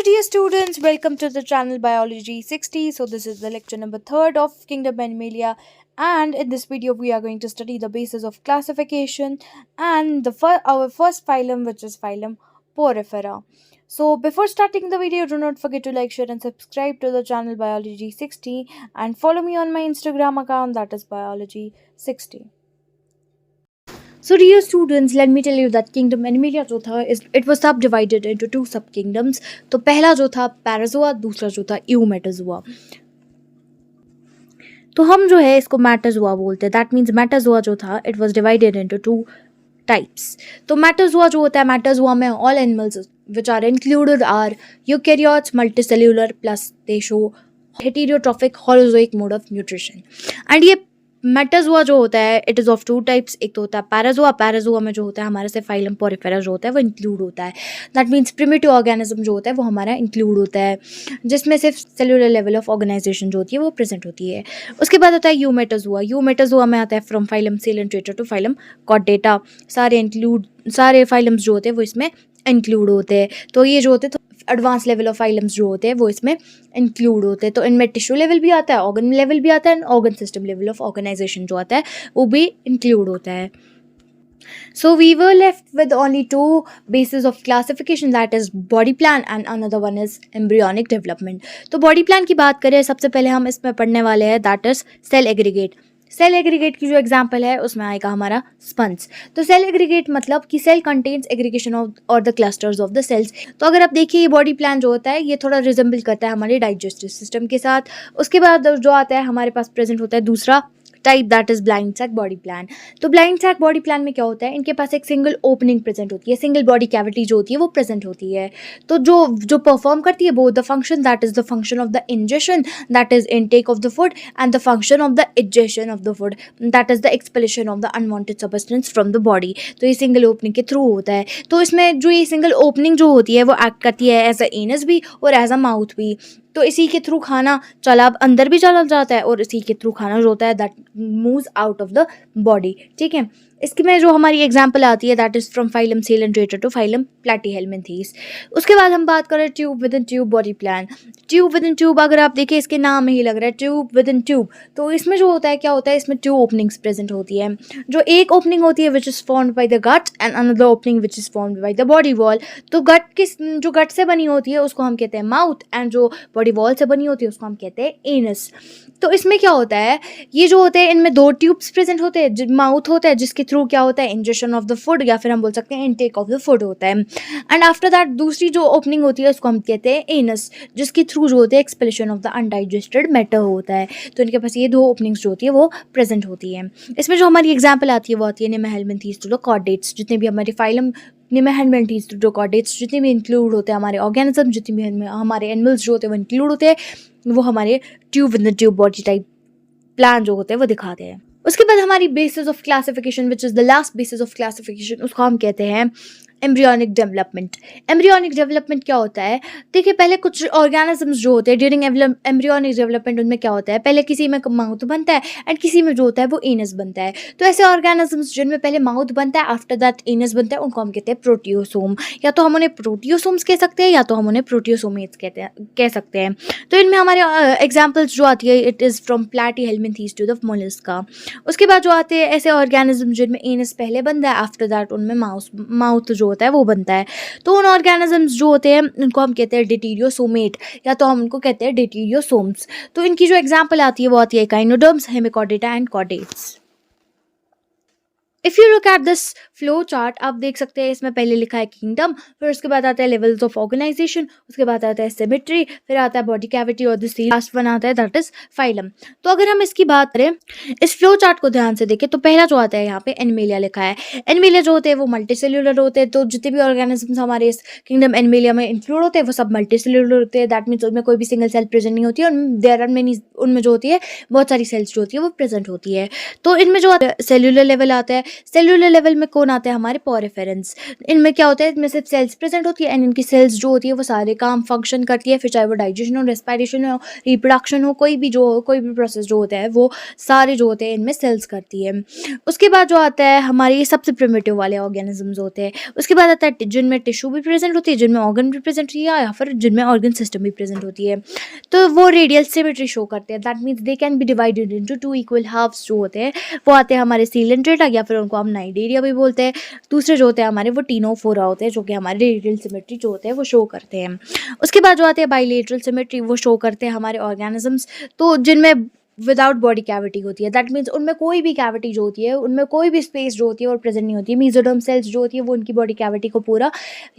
dear students, welcome to the channel Biology 60. So this is the lecture number 3rd of Kingdom Animalia, and in this video we are going to study the basis of classification and our first phylum, which is phylum Porifera. So before starting the video, do not forget to like, share and subscribe to the channel Biology 60 and follow me on my Instagram account, that is Biology 60. So dear students, let me tell you that kingdom Animalia जो था it was subdivided into two sub kingdoms. तो पहला जो था Parazoa, दूसरा जो था eumetazoa. तो हम जो है इसको मैटाजोआ बोलते हैं. दैट मीन्स मैटाजोआ जो था it was divided into two types. तो मैटाजोआ जो होता है, मैटाजोआ में all animals which are included are eukaryotes, multicellular, plus they show heterotrophic holozoic mode of nutrition. And ये मेटाजोआ जो होता है it is of two types. एक तो होता है पैराजोआ. पैराजोआ में जो होता है हमारे से फाइलम पोरिफेरा जो होता है वो इंक्लूड होता है. दैट मीन्स प्रिमिटिव ऑर्गेनिज्म जो होता है वो हमारा इंक्लूड होता है, जिसमें सिर्फ सेलुलर लेवल ऑफ ऑर्गेनाइजेशन जो होती है वो प्रेजेंट होती है. उसके बाद होता है यूमेटाजोआ. यूमेटाजोआ में आता है from phylum Coelenterata to phylum chordata. सारे फाइलम्स जो होते हैं वो इसमें इंक्लूड होते हैं. तो ये जो होते हैं एडवांस लेवल ऑफ फाइलम्स जो होते हैं वो इसमें इंक्लूड होते हैं. तो इनमें टिश्यू लेवल भी आता है, ऑर्गन लेवल भी आता है, organ system level of organisation जो आता है वो भी इंक्लूड होता है. So we were left with only two bases of classification, that is body plan and another one is embryonic development. तो body plan की बात करें, सबसे पहले हम इसमें पढ़ने वाले हैं that is cell aggregate. Cell aggregate की जो एग्जांपल है उसमें आएगा हमारा स्पंज. तो सेल एग्रीगेट मतलब कि सेल कंटेन्स एग्रीगेशन ऑफ और the clusters of the cells. तो अगर आप देखिए ये बॉडी प्लान जो होता है ये थोड़ा रिजेंबल करता है हमारे डाइजेस्टिव सिस्टम के साथ. उसके बाद जो आता है हमारे पास प्रेजेंट होता है दूसरा type, that is blind sac body plan. तो ब्लाइंड सैक बॉडी प्लान में क्या होता है, इनके पास एक सिंगल ओपनिंग प्रेजेंट होती है, सिंगल बॉडी कैविटी जो होती है वो प्रेजेंट होती है. तो जो परफॉर्म करती है both the function, that is the function of the ingestion, that is intake of the food, and the function of the egestion of the food, that is the expulsion of the unwanted substance from the body. तो ये single opening के through होता है. तो इसमें जो ये single opening जो होती है वो एक्ट करती है एज अ एनस भी और एज अ माउथ भी. तो इसी के थ्रू खाना अंदर भी चला जाता है और इसी के थ्रू खाना जो होता है that moves out of the body. ठीक है, इसकी में जो हमारी एग्जांपल आती है that is from phylum Coelenterata to phylum Platyhelminthes. उसके बाद हम बात करें tube within tube body plan. Tube within tube अगर आप देखिए इसके नाम में ही लग रहा है ट्यूब विद इन ट्यूब. तो इसमें जो होता है क्या होता है, इसमें टू ओपनिंग्स प्रेजेंट होती है. जो एक ओपनिंग होती है which is formed by the gut and another opening which is formed by the body wall. तो जो गट से बनी होती है उसको हम कहते हैं माउथ, एंड जो बॉडी वॉल से बनी होती है उसको हम कहते हैं एनस. तो इसमें क्या होता है, ये जो होते हैं इनमें दो ट्यूब्स प्रेजेंट होते हैं. माउथ होता है जिसके थ्रू क्या होता है इंजेशन ऑफ द फूड, या फिर हम बोल सकते हैं इनटेक ऑफ द फूड होता है. एंड आफ्टर दैट दूसरी जो ओपनिंग होती है उसको हम कहते हैं एनस, जिसके थ्रू जो होते हैं एक्सपेलेशन ऑफ द अनडाइजेस्टेड मैटर होता है. तो इनके पास ये दो ओपनिंग्स जो होती है वो प्रेजेंट होती है. इसमें जो हमारी एग्जाम्पल आती है वो आती है नेमाहेल्मिन्थीस टू द कॉर्डेट्स. जितने भी हमारे फाइलम नेमाहेल्मिन्थीस टू द कॉर्डेट्स जितने भी इंक्लूड होते हैं हमारे ऑर्गेनिज्म, जितने भी हमारे एनिमल्स जो होते हैं वो इंक्लूड होते हैं, वो हमारे tube with the tube body type plan जो होते हैं वो दिखाते हैं. उसके बाद हमारी basis of classification which is the last basis of classification, उसको हम कहते हैं एम्ब्रियोनिक डेवलपमेंट. एम्ब्रियोनिक डेवलपमेंट क्या होता है, देखिए पहले कुछ ऑर्गेनिजम्स जो होते हैं ड्यूरिंग एम्ब्रियोनिक डेवलपमेंट उनमें क्या होता है, पहले किसी में माउथ बनता है एंड किसी में जो होता है वो एनस बनता है. तो ऐसे ऑर्गेनिजम्स जिनमें पहले माउथ बनता है आफ्टर दैट एनस बनता है उनको हम कहते हैं प्रोटियोसोम. या तो हम उन्हें प्रोटियोसोम्स कह सकते हैं या तो हम उन्हें प्रोटियोसोमेट्स कह सकते हैं. तो इनमें हमारे एग्जाम्पल्स जो आती है it is from Platyhelminthes to the Mollusca. उसके बाद जो आते हैं ऐसे ऑर्गेनिज्म जिनमें एनस पहले बनता है, आफ्टर दैट उनमें माउथ जो होता है वो बनता है. तो उन ऑर्गेनिजम्स जो होते हैं उनको हम कहते हैं डिटीरियोसोमेट, या तो हम उनको कहते हैं डिटीरियोसोम्स. तो इनकी जो एग्जांपल आती है वो आती है echinoderms, Hemichordata and chordates. If you look at this flow chart आप देख सकते हैं इसमें पहले लिखा है किंगडम, फिर उसके बाद आता है लेवल्स ऑफ ऑर्गेनाइजेशन, उसके बाद आता है सिमेट्री, फिर आता है बॉडी कैविटी और दिस लास्ट वन आता है दैट इज फाइलम. तो अगर हम इसकी बात करें, इस फ्लो चार्ट को ध्यान से देखें तो पहला जो आता है यहाँ पे एनिमेलिया लिखा है. एनिमेलिया जो होते हैं वो मल्टीसेल्युलर होते हैं. तो जितने भी ऑर्गेनिजम्स हमारे इस किंगडम एनिमेलिया में इंक्लूड होते हैं वो सब मल्टीसेल्युलर होते हैं. दैट मीन्स उनमें कोई भी सिंगल सेल प्रेजेंट नहीं होती है. देयर आर मेनी, उनमें जो होती है बहुत सारी सेल्स जो होती है वो प्रेजेंट होती है. तो इनमें जो सेल्युलर लेवल आता है सेलुलर लेवल में कौन आते हैं? हमारे पोरिफेरेंस। इनमें क्या होता है? इनमें सिर्फ सेल्स प्रेजेंट होती है एंड इनकी सेल्स जो होती है वो सारे काम फंक्शन करती है, फिर चाहे वो डाइजेशन हो, रेस्पिरेशन हो, रिप्रोडक्शन हो, कोई भी जो हो, कोई भी प्रोसेस जो होता है वो सारे जो होते हैं इनमें सेल्स करती है। उसके बाद जो आता है हमारे सबसे प्रिमिटिव वाले ऑर्गेनिजम्स होते हैं। उसके बाद आता है जिनमें टिश्यू भी प्रेजेंट होती है, जिनमें ऑर्गन भी प्रेजेंट होती है, या फिर जिनमें ऑर्गन सिस्टम भी प्रेजेंट होती है। तो वो रेडियल सिमेट्री शो करते हैं। That means they can be divided into two equal halves जो होते हैं वो आते हैं हमारे सीलेंट्रेटा, या फिर उनको हम नाइडेरिया भी बोलते हैं। दूसरे जो होते हैं हमारे वो टीनोफोरा होते हैं, जो कि हमारे रेडियल सिमेट्री जो होते हैं वो शो करते हैं। उसके बाद जो आते हैं बाइलेटरल सिमेट्री, वो शो करते हैं हमारे ऑर्गेनिजम्स तो जिनमें विदाउट बॉडी कैविटी होती है। दैट मीन्स उनमें कोई भी कैविटी जो होती है, उनमें कोई भी स्पेस जो होती है वो प्रेजेंट नहीं होती है। मेसोडर्म सेल्स जो होती है वो उनकी बॉडी कैविटी को पूरा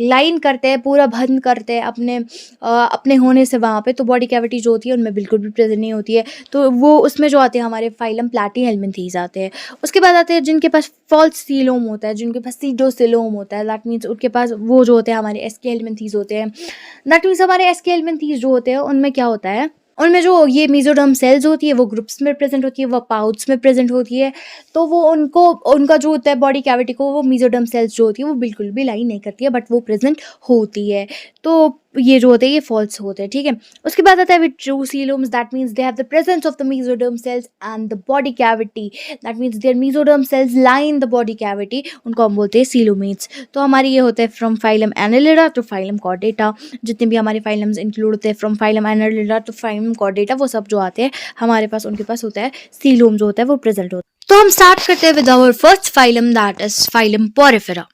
लाइन करते हैं, पूरा बंद करते हैं अपने होने से वहाँ पे। तो बॉडी कैविटी जो होती है उनमें बिल्कुल भी प्रेजेंट नहीं होती है। तो वो उसमें जो आते हैं हमारे फाइलम प्लैटीहेल्मिन्थीज आते हैं। उसके बाद आते हैं जिनके पास फॉल्स सीलोम होता है, जिनके पास सीडोसिलोम होता है। दैट मीन्स उनके पास वो जो होते हैं हमारे एस्केहेल्मिन्थीज होते हैं। दैट मीन्स हमारे एस्केहेल्मिन्थीज जो होते हैं उनमें क्या होता है, उनमें जो ये मेसोडर्म सेल्स होती है वो ग्रुप्स में प्रेजेंट होती है, वो पाउट्स में प्रेजेंट होती है। तो वो उनका जो होता है बॉडी कैविटी को वो मेसोडर्म सेल्स जो होती है वो बिल्कुल भी लाइन नहीं करती है, बट वो प्रेजेंट होती है। तो ये जो होते हैं ये फॉल्स होते हैं, ठीक है। उसके बाद आता है with true coeloms. That means they have the presence of the mesoderm cells and the body cavity. That means their mesoderm cells line the body cavity, उनको हम बोलते हैं सीलोमेट्स। तो हमारे ये होते हैं from phylum annelida to phylum chordata. जितने भी हमारे फाइलम्स इंक्लूड होते हैं from phylum annelida to phylum chordata, वो सब जो आते हैं हमारे पास, उनके पास होता है सीलोम जो होता है वो प्रेजेंट होता है। तो हम स्टार्ट करते हैं with our first phylum, that is phylum porifera.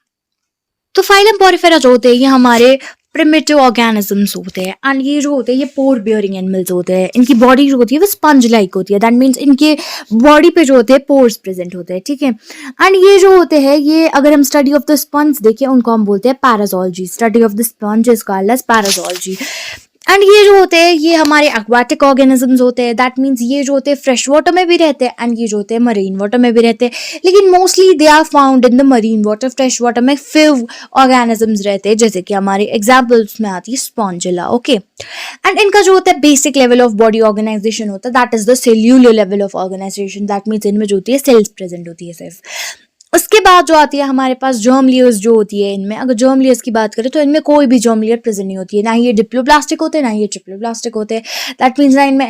तो फाइलम पोरिफेरा जो होते हैं ये हमारे प्रिमिटिव ऑर्गेनिजम्स होते हैं एंड ये जो होते हैं ये पोर बियरिंग एनिमल्स होते हैं। इनकी बॉडी जो होती है वो स्पंज लाइक होती है। दैट मीन्स इनके बॉडी पे जो होते हैं पोर्स प्रेजेंट होते हैं, ठीक है। एंड ये जो होते हैं ये, अगर हम स्टडी ऑफ द स्पंज देखें, उनको हम बोलते हैं parazoology. Study of the sponge is called as parazoology. And ये जो होते हैं ये हमारे एक्वाटिक ऑर्गेनिजम्स होते हैं। दैट मीन्स ये जो होते हैं फ्रेश वाटर में भी रहते हैं एंड ये जो होते हैं मरीन वाटर में भी रहते हैं, लेकिन mostly they are found in the marine water. Fresh water में फिव ऑर्गेनिजम्स रहते हैं, जैसे कि हमारे एग्जाम्पल्स में आती है स्पॉन्जिला, ओके। एंड इनका जो होता है basic level of body organisation होता है, that is the cellular level of organisation. That means इनमें जो होती है सेल्स प्रेजेंट होती है सिर्फ। उसके बाद जो आती है हमारे पास जर्म लेयर्स जो होती है इनमें, अगर जर्म लेयर्स की बात करें तो इनमें कोई भी जर्म लेयर प्रेजेंट नहीं होती है। ना ही ये डिप्लोप्लास्टिक होते हैं, ना ही ये ट्रिप्लोप्लास्टिक होते हैं। दैट मीन्स ना इनमें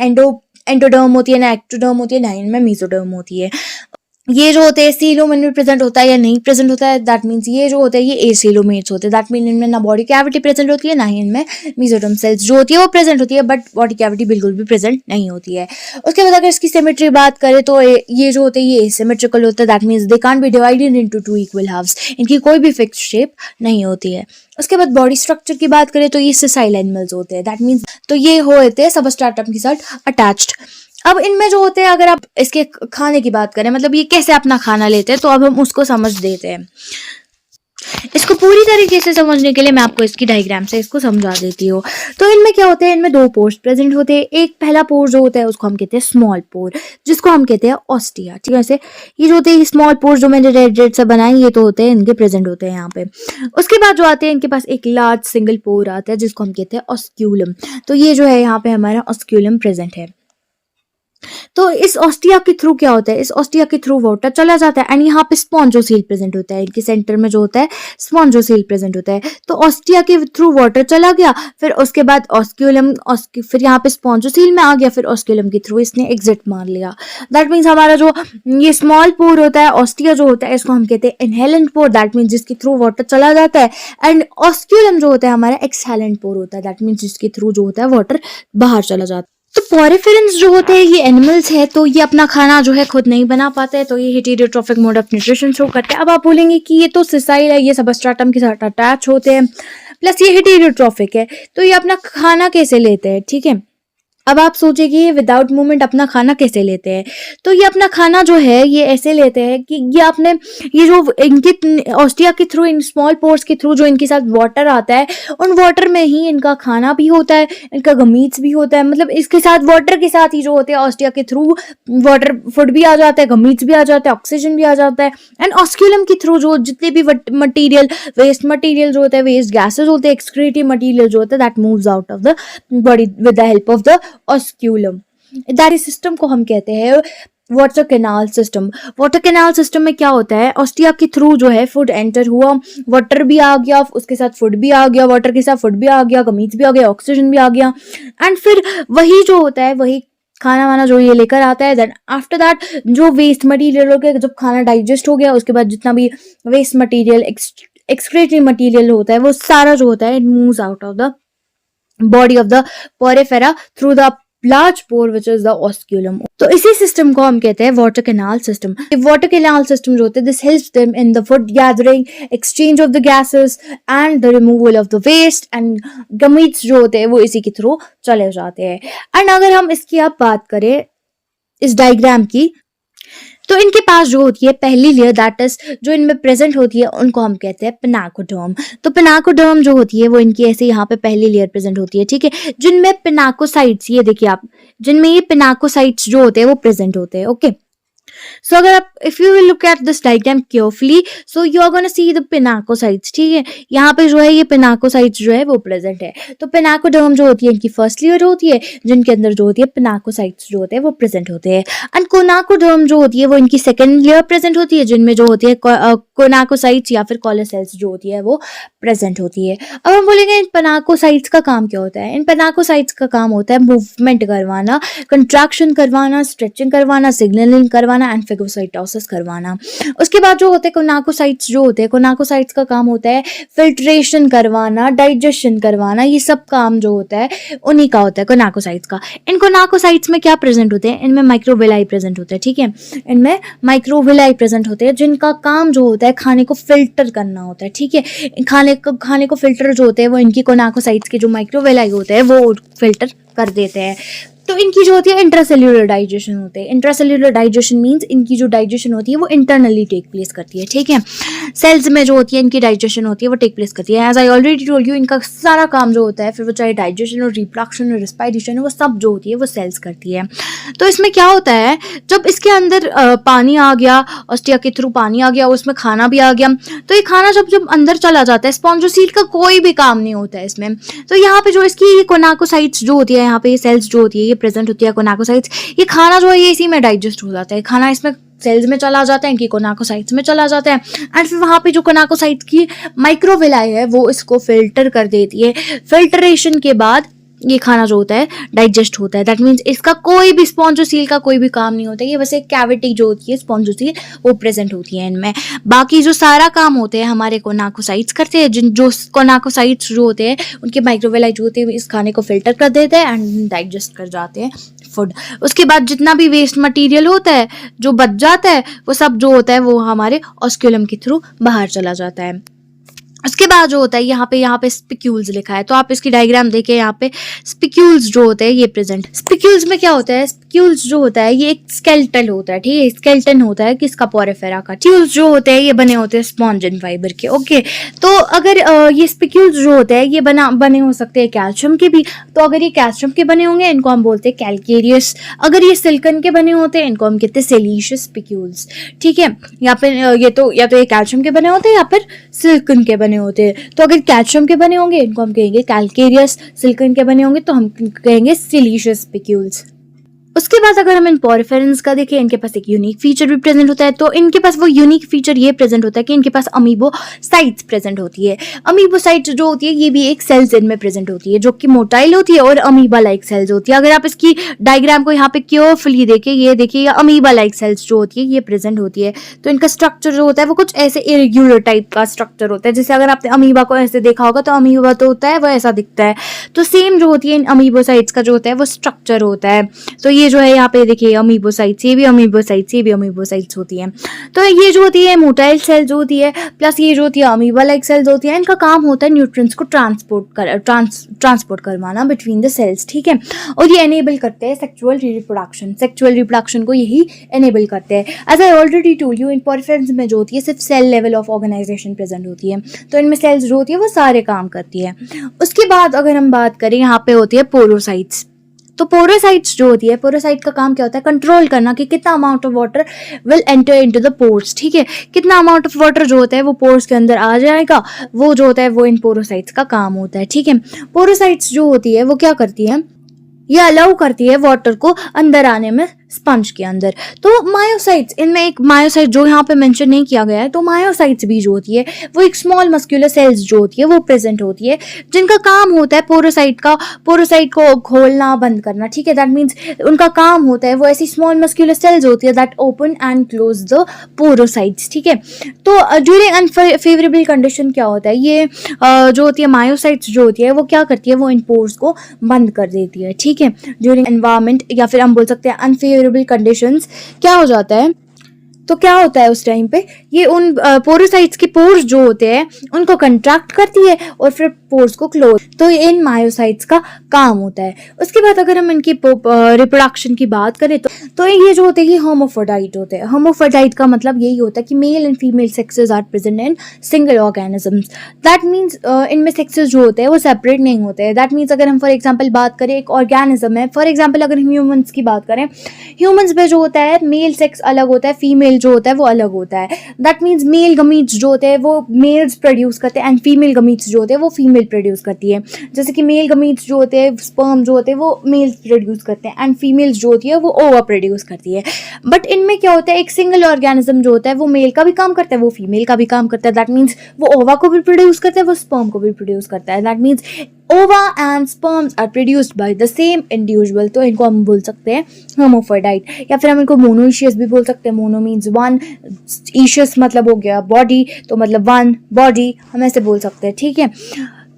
एंडोडर्म होती है, ना एक्टोडर्म होती है, ना इनमें मेसोडर्म होती है। ये जो होते हैं सीलोम इनमें प्रेजेंट होता है या नहीं प्रेजेंट होता है, दैट मीन्स ये जो होते हैं ये एसीलोमेट्स होते हैं। दैट मीन इनमें ना बॉडी कैविटी प्रेजेंट होती है, ना ही इनमें मेसोडर्म सेल्स जो होती है वो प्रेजेंट होती है, बट बॉडी कैविटी बिल्कुल भी प्रेजेंट नहीं होती है। उसके बाद अगर इसकी सिमेट्री बात करें तो ये जो होते हैं ये एसिमेट्रिकल होता है। That means they can't be divided into two equal halves. इनकी कोई भी फिक्स शेप नहीं होती है। उसके बाद बॉडी स्ट्रक्चर की बात करें तो ये सेसाइल एनिमल्स होते हैं। दैट मीन्स तो ये होते हैं सबस्ट्रेटम के साथ अटैच्ड। अब इनमें जो होते हैं, अगर आप इसके खाने की बात करें, मतलब ये कैसे अपना खाना लेते हैं, तो अब हम उसको समझ देते हैं। इसको पूरी तरीके से समझने के लिए मैं आपको इसकी डायग्राम से इसको समझा देती हूँ। तो इनमें क्या होते हैं, इनमें दो पोर्स प्रेजेंट होते हैं। एक पहला पोर जो होता है उसको हम कहते हैं स्मॉल पोर, जिसको हम कहते हैं ऑस्टिया, ठीक है। ऐसे ये जो होते हैं स्मॉल पोर जो मैंने रेड रेड से बनाए, ये तो होते हैं इनके प्रेजेंट होते हैं यहाँ पे। उसके बाद जो आते हैं इनके पास एक लार्ज सिंगल पोर आता है जिसको हम कहते हैं ऑस्क्यूलम। तो ये जो है यहाँ पे हमारा ऑस्क्यूलम प्रेजेंट है। तो इस ऑस्टिया के थ्रू क्या होता है, इस ऑस्टिया के थ्रू वाटर चला जाता है एंड यहाँ पे स्पॉन्जोसील प्रेजेंट होता है। इनके सेंटर में जो होता है स्पॉन्जोसील प्रेजेंट होता है। तो ऑस्टिया के थ्रू वाटर चला गया, फिर उसके बाद ऑस्क्यूलम, फिर यहाँ पे स्पॉन्जोसील में आ गया, फिर ऑस्क्यूलम के थ्रू इसने एग्जिट मार लिया। दैट मीन्स हमारा जो ये स्मॉल पोर होता है, ऑस्टिया जो होता है, इसको हम कहते हैं इनहेलेंट पोर। दैट मीन्स जिसके थ्रू वाटर चला जाता है। एंड ऑस्क्यूलम जो होता है हमारा एक्सहेलेंट पोर होता है। दैट मीन्स जिसके थ्रू जो होता है वाटर बाहर चला जाता है। तो पोरिफेरेंस जो होते हैं ये एनिमल्स है, तो ये अपना खाना जो है खुद नहीं बना पाते हैं, तो ये heterotrophic mode of nutrition show करते हैं। अब आप बोलेंगे कि ये तो सिसाइल है, ये सबस्ट्रेटम के साथ अटैच होते हैं, प्लस ये हेटेरोट्रॉफिक है, तो ये अपना खाना कैसे लेते हैं, ठीक है। अब आप सोचेंगे ये विदाउट मूवमेंट अपना खाना कैसे लेते हैं, तो ये अपना खाना जो है ये ऐसे लेते हैं कि ये जो इनके ऑस्टिया के थ्रू, इन स्मॉल पोर्स के थ्रू जो इनके साथ वाटर आता है, उन वाटर में ही इनका खाना भी होता है, इनका गमीट्स भी होता है। मतलब इसके साथ वाटर के साथ ही जो होते हैं ऑस्टिया के थ्रू वाटर फूड भी आ जाता है, गमीट्स भी आ जाता है, ऑक्सीजन भी आ जाता है। एंड ऑस्क्यूलम के थ्रू जो जितने भी मटीरियल, वेस्ट मटीरियल जो होता है, वेस्ट गैसेज होते हैं, एक्सक्रीटिव मटीरियल जो होता है, that moves out of the body with the help of the osculum. That system को हम कहते हैं water canal system. Water canal system में क्या होता है, ऑस्टिया के थ्रू जो है फूड एंटर हुआ, वाटर भी आ गया, उसके साथ फूड भी आ गया, वाटर के साथ फूड भी आ गया, गमीज भी आ गया, ऑक्सीजन भी आ गया, एंड फिर वही जो होता है वही खाना वाना जो ये लेकर आता है। देन आफ्टर दैट जो वेस्ट मटेरियल हो गया, जब खाना डाइजेस्ट हो गया उसके बाद जितना भी वेस्ट मटेरियल एक्सक्रीटरी मटेरियल होता है वो सारा जो होता है it moves out of the body of the Porifera through the large pore which is the osculum. तो इसी सिस्टम को हम कहते हैं water canal system. Water canal system जो होते हैं this helps them in the food gathering, exchange of the gases and the removal of the waste, and gametes जो होते हैं वो इसी के थ्रू चले जाते हैं। एंड अगर हम इसकी अब बात करें इस डायग्राम की, तो इनके पास जो होती है पहली लेयर दैट इज जो इनमें प्रेजेंट होती है उनको हम कहते हैं पिनाकोडर्म। तो पिनाकोडर्म जो होती है वो इनकी ऐसे यहाँ पे पहली लेयर प्रेजेंट होती है, ठीक है, जिनमें पिनाकोसाइट्स, ये देखिए आप, जिनमें ये पिनाकोसाइट्स जो होते हैं वो प्रेजेंट होते हैं। ओके, सो अगर आप if you will look at this diagram carefully so you are gonna see the pinacocytes, ठीक है, यहाँ पे जो है ये पिनाकोसाइट्स जो है वो प्रेजेंट है। तो पिनाकोडर्म जो होती है इनकी फर्स्ट लेयर होती है जिनके अंदर जो होती है पिनाकोसाइट्स जो होते हैं वो प्रेजेंट होते हैं, एंड कोनाकोडर्म जो होती है वो इनकी सेकेंड लेयर प्रेजेंट होती है जिनमें जो होती है कोनाकोसाइट्स या फिर कॉलोसेल्स जो होती है वो प्रेजेंट होती है। अब हम बोलेंगे इन पिनाकोसाइट्स का काम क्या होता है। इन पिनाकोसाइट्स का काम होता है मूवमेंट करवाना, कंट्रैक्शन करवाना, स्ट्रेचिंग करवाना, सिग्नलिंग करवाना एंड फेगोसाइटोसिस करवाना। उसके बाद जो होते हैं कोनाकोसाइट्स जो होते हैं, कोनाकोसाइट्स का काम होता है फिल्ट्रेशन करवाना, डाइजेशन करवाना, ये सब काम जो होता है उन्हीं का होता है कोनाकोसाइट्स का। इन कोनाकोसाइट्स में क्या प्रेजेंट होते हैं, इनमें माइक्रोविलाई प्रेजेंट होते हैं, ठीक है, इनमें माइक्रोविलाई प्रेजेंट होते हैं जिनका काम जो होता है खाने को फिल्टर करना होता है, ठीक है, खाने को फिल्टर जो होते हैं वो इनकी कोनाकोसाइट्स के जो माइक्रोविलाई होते हैं वो फिल्टर कर देते हैं। तो इनकी जो होती है इंट्रासेल्यूलर डाइजेशन होते हैं। इंट्रासेल्यूलर डाइजेशन मींस इनकी जो डाइजेशन होती है वो इंटरनली टेक प्लेस करती है, ठीक है, सेल्स में जो होती है इनकी डाइजेशन होती है वो टेक प्लेस करती है। As I already told you इनका सारा काम जो होता है फिर वो चाहे डाइजेशन और रिप्रोडक्शन और रेस्पिरेशन वो सब जो होती है वो सेल्स करती है। तो इसमें क्या होता है, जब इसके अंदर पानी आ गया, ऑस्टिया के थ्रू पानी आ गया, उसमें खाना भी आ गया, तो ये खाना जब जब अंदर चला जाता है स्पॉन्जोसील का कोई भी काम नहीं होता है इसमें। तो यहाँ पे जो इसकी कोनाकोसाइट्स जो होती है, यहाँ पे ये सेल्स जो होती है ये प्रेजेंट होती है कोनाकोसाइट्स, ये खाना जो है ये इसी में डाइजेस्ट हो जाता है, खाना इसमें सेल्स में चला जाता है, इनकी कोनाकोसाइट्स में चला जाता है, एंड फिर वहां पे जो कोनाकोसाइट्स की माइक्रोविलाई है वो इसको फिल्टर कर देती है। फिल्टरेशन के बाद ये खाना जो होता है डाइजेस्ट होता है। दैट मीन्स इसका कोई भी स्पॉन्जोसील का कोई भी काम नहीं होता है, ये बस एक कैविटी जो होती है स्पॉन्जोसील वो प्रेजेंट होती है इनमें। बाकी जो सारा काम होते हैं हमारे कोनाकोसाइट्स करते हैं, जिन जो कोनाकोसाइट्स जो होते हैं उनके माइक्रोविलाई जो होते हैं इस खाने को फिल्टर कर देते हैं एंड डाइजेस्ट कर जाते हैं फूड। उसके बाद जितना भी वेस्ट मटेरियल होता है जो बच जाता है वो सब जो होता है वो हमारे ऑस्क्यूलम के थ्रू बाहर चला जाता है। उसके बाद जो होता है यहाँ पे स्पिक्यूल्स लिखा है, तो आप इसकी डायग्राम देखिए, यहाँ पे स्पिक्यूल्स जो होते हैं ये प्रेजेंट। स्पिक्यूल्स में क्या होता है, स्पिक्यूल्स जो होता है ये एक स्केलेटल होता है, ठीक है, स्केलेटन होता है किसका, पोरेफेरा का। स्पिक्यूल्स जो होते हैं ये बने होते हैं स्पॉन्जिन फाइबर के। ओके, तो अगर ये स्पिक्यूल्स जो होते हैं ये बने हो सकते हैं कैल्शियम के भी, तो अगर ये कैल्शियम के बने होंगे इनको हम बोलते हैं कैलकेरियस, अगर ये सिलिकॉन के बने होते हैं इनको हम कहते हैं सिलिशियस स्पिक्यूल्स, ठीक है। यहाँ पे या तो ये कैल्शियम के बने होते हैं या फिर सिलिकॉन के बने होते हैं। तो अगर कैल्शियम के बने होंगे इनको हम कहेंगे कैलकेरियस, सिलिकॉन के बने होंगे तो हम कहेंगे सिलिशियस स्पिक्यूल्स। उसके बाद अगर हम इन पोरिफेरेंस का देखें, इनके पास एक यूनिक फीचर भी प्रेजेंट होता है। तो इनके पास वो यूनिक फीचर ये प्रेजेंट होता है कि इनके पास अमीबोसाइट्स प्रेजेंट होती है। अमीबोसाइट्स जो होती है ये भी एक सेल्स इनमें प्रेजेंट होती है जो कि मोटाइल होती है और अमीबा लाइक सेल्स होती है। अगर आप इसकी डायग्राम को यहाँ पे केयरफुली देखें, ये देखिए ये अमीबा लाइक सेल्स जो होती है ये प्रेजेंट होती है। तो इनका स्ट्रक्चर जो होता है वो कुछ ऐसे इरेग्युलर टाइप का स्ट्रक्चर होता है। जैसे अगर आपने अमीबा को ऐसे देखा होगा तो अमीबा तो होता है वो ऐसा दिखता है, तो सेम जो होती है इन अमीबोसाइट्स का जो होता है वो स्ट्रक्चर होता है। तो ये जो है यहाँ पे देखिए अमीबोसाइट्स, ये भी अमीबोसाइट्स, ये भी अमीबोसाइट्स होती हैं। तो ये जो होती है मोटाइल सेल जो होती है प्लस ये जो होती है अमीबा लाइक सेल्स होती है, इनका काम होता है न्यूट्रिएंट्स को ट्रांसपोर्ट करवाना बिटवीन द सेल्स, ठीक है। और ये एनेबल करते हैं सेक्सुअल रिप्रोडक्शन को यही एनेबल करते हैं। As I already told you in poriferans में जो होती है सिर्फ cell level of organisation present होती है, तो इनमें सेल्स जो होती है वो सारे काम करती है। उसके बाद अगर हम बात करें यहाँ पे होती है पोरोसाइट्स। तो पोरोसाइट्स जो होती है, पोरोसाइट का काम क्या होता है, कंट्रोल करना कि कितना amount of water will enter into the pores, ठीक है, कितना अमाउंट ऑफ वाटर जो होता है वो पोर्स के अंदर आ जाएगा, वो जो होता है वो इन पोरोसाइट्स का काम होता है, ठीक है। पोरोसाइट्स जो होती है वो क्या करती है, ये अलाउ करती है वाटर को अंदर आने में स्पंज के अंदर। तो मायोसाइट्स, इनमें एक मायोसाइट जो यहाँ पे मेंशन नहीं किया गया है, तो मायोसाइट्स भी जो होती है वो एक स्मॉल मस्कुलर सेल्स जो होती है वो प्रेजेंट होती है, जिनका काम होता है पोरोसाइट को खोलना बंद करना, ठीक है। दैट मीन्स उनका काम होता है, वो ऐसी स्मॉल मस्कुलर सेल्स होती है that open and close the porocytes, ठीक है। तो ड्यूरिंग अनफेवरेबल कंडीशन क्या होता है, ये जो होती है मायोसाइट्स जो होती है वो क्या करती है, वो इन पोर्स को बंद कर देती है, ठीक है। ड्यूरिंग एनवायरमेंट या फिर हम बोल सकते हैं अनफेवरेबल कंडीशंस क्या हो जाता है, तो क्या होता है उस टाइम पे, ये उन पोरोसाइट्स के पोर्स जो होते हैं उनको कंट्रैक्ट करती है और फिर पोर्स को क्लोज, तो इन मायोसाइट्स का काम होता है। उसके बाद अगर हम इनकी रिप्रोडक्शन की बात करें तो ये जो होते हैं ये होमोफोडाइट होते हैं। होमोफोडाइट का मतलब यही होता है कि male and female sexes are present in single organisms. That means इनमें सेक्सेस जो होते हैं वो सेपरेट नहीं होते हैं। दैट मीन्स अगर हम फॉर एग्जाम्पल बात करें, एक ऑर्गेनिज्म है, फॉर एग्जाम्पल अगर हम ह्यूमंस की बात करें, ह्यूमंस में जो होता है मेल सेक्स अलग होता है, फीमेल जो होता है वो अलग होता है। दैट मीन्स मेल गमीट्स जो होते हैं वो मेल्स प्रोड्यूस करते हैं एंड फीमेल गमीट्स जो होते हैं वो फीमेल प्रोड्यूस करती है। जैसे कि मेल गमीट्स जो होते हैं, स्पर्म जो होते हैं वो मेल्स प्रोड्यूस करते हैं एंड फीमेल्स जो होती है वो ओवा प्रोड्यूस करती है। बट इनमें क्या होता है, एक सिंगल ऑर्गेनिज्म जो होता है वो मेल का भी काम करता है, वो फीमेल का भी काम करता है। दैट मीन्स वो ओवा को भी प्रोड्यूस करता है, वो स्पर्म को भी प्रोड्यूस करता है। That means ova and sperms are produced by the same individual. तो इनको हम बोल सकते हैं होमोफोडाइट, या फिर हम इनको मोनोइशियस भी बोल सकते हैं। मोनो मीन्स वन, ईशियस मतलब हो गया बॉडी, तो मतलब वन बॉडी, हम ऐसे बोल सकते हैं, ठीक है।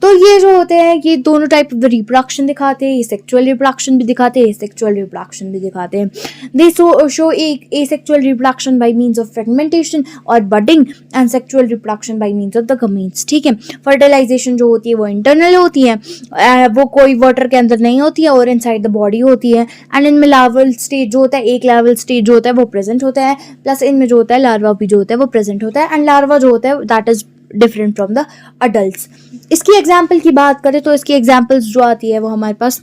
तो ये जो होते हैं ये दोनों टाइप ऑफ रिप्रोडक्शन दिखाते हैं, ये सेक्सुअल रिप्रोडक्शन भी दिखाते हैं, सेक्सुअल रिप्रोडक्शन भी दिखाते हैं। दे शो एक asexual reproduction by means of fragmentation और budding and sexual reproduction by means of the gametes, ठीक है। फर्टिलाइजेशन जो होती है वो इंटरनल होती है, वो कोई वाटर के अंदर नहीं होती है और इनसाइड द बॉडी होती है। एंड इनमें लार्वल स्टेज जो होता है, एक लार्वल स्टेज जो होता है वो प्रेजेंट होता है, प्लस इनमें जो होता है लार्वा भी जो होता है वो प्रेजेंट होता है। एंड लार्वा जो होता है that is different from the adults. इसकी एग्जाम्पल की बात करें तो इसकी एग्जाम्पल्स जो आती है वो हमारे पास,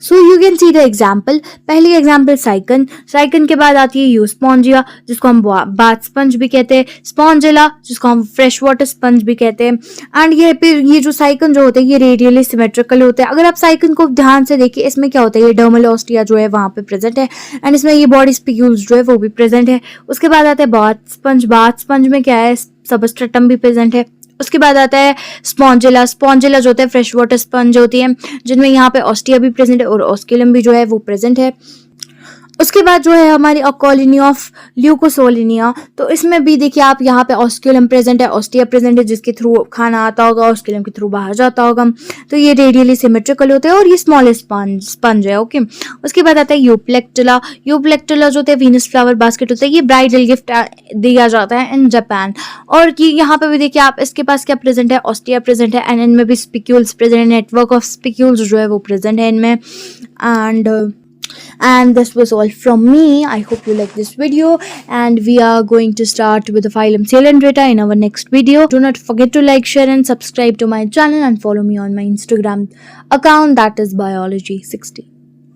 so you can see the example. पहली एग्जाम्पल साइकन, साइकन के बाद आती है यूस्पॉन्जिया जिसको हम बाथ स्पंज भी कहते हैं, स्पॉन्जिला जिसको हम फ्रेश वाटर स्पंज भी कहते हैं। एंड ये फिर ये जो साइकन जो होते हैं ये रेडियली सिमेट्रिकल होते हैं। अगर आप साइकन को ध्यान से देखिए, इसमें क्या होता है, ये डर्मल ऑस्टिया जो है वहाँ पे प्रेजेंट है एंड इसमें ये बॉडी स्पिक्यूल्स जो है वो भी प्रेजेंट है। उसके बाद आता है बाथ स्पंज, बाथ स्पंज में क्या है, सबस्ट्रेटम भी प्रेजेंट है। उसके बाद आता है स्पॉन्जिला, स्पॉन्जिला जो होता है फ्रेश वाटर स्पंज होती है जिनमें यहाँ पे ऑस्टिया भी प्रेजेंट है और ऑस्क्यूलम भी जो है वो प्रेजेंट है। उसके बाद जो है हमारी कॉलोनी ऑफ ल्यूकोसोलिनिया, तो इसमें भी देखिए आप यहाँ पे ऑस्क्यूलम प्रेजेंट है, ऑस्टिया प्रेजेंट है जिसके थ्रू खाना आता होगा, ऑस्क्यूलम के थ्रू बाहर जाता होगा। तो ये रेडियली सिमेट्रिकल होते हैं और ये स्मॉलेस्ट स्पंज है, ओके। उसके बाद आता है यूप्लेक्टुला, यूप्लेक्टुला जो होता है वीनस फ्लावर बास्केट होता है, ये ब्राइडल गिफ्ट दिया जाता है इन जापान। और ये यहाँ पे भी देखिए आप, इसके पास क्या प्रेजेंट है, ऑस्टिया प्रेजेंट है एंड इनमें भी स्पिक्यूल्स प्रेजेंट है, नेटवर्क ऑफ स्पिक्यूल्स जो है वो प्रेजेंट है इनमें। And this was all from me. I hope you like this video and we are going to start with the phylum Coelenterata in our next video. Do not forget to like, share and subscribe to my channel and follow me on my Instagram account, that is biology60.